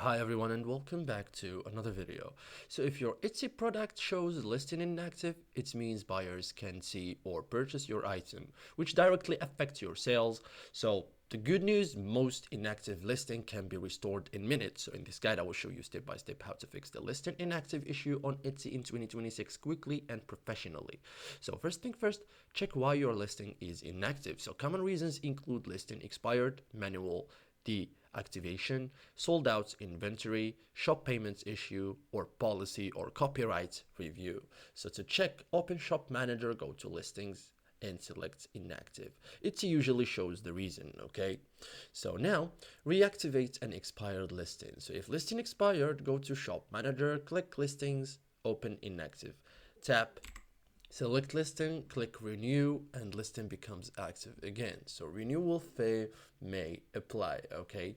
Hi everyone and welcome back to another video. So if your Etsy product shows listing inactive, it means buyers can see or purchase your item, which directly affects your sales. So the good news, most inactive listing can be restored in minutes. So in this guide, I will show you step by step how to fix the listing inactive issue on Etsy in 2026 quickly and professionally. So first thing first, check why your listing is inactive. So common reasons include listing expired, manual deactivation, sold out inventory, shop payments issue, or policy or copyright review. So to check, open Shop Manager, go to listings and select inactive. It usually shows the reason, okay? So now reactivate an expired listing. So if listing expired, go to Shop Manager, click listings, open inactive. Tap select listing, click renew, and listing becomes active again. So renewal fee may apply, okay?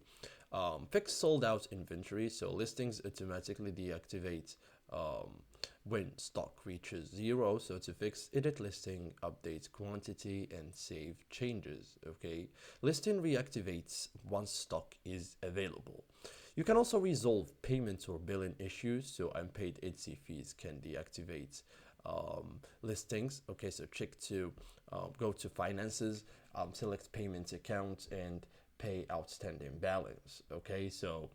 Fix sold out inventory. So listings automatically deactivate when stock reaches zero. So to fix, edit listing, update quantity, and save changes, okay? Listing reactivates once stock is available. You can also resolve payments or billing issues. So unpaid Etsy fees can deactivate listings. Okay, so check to go to finances, select payment account, and pay outstanding balance. Okay, so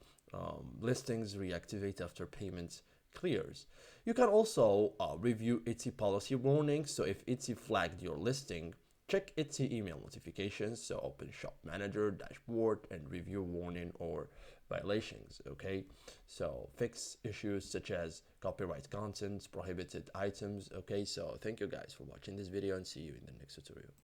listings reactivate after payment clears. You can also review Etsy policy warnings. So if Etsy flagged your listing, check Etsy email notifications. So open Shop Manager dashboard and review warning or violations. Okay, so fix issues such as copyright content, prohibited items. Okay, so thank you guys for watching this video and see you in the next tutorial.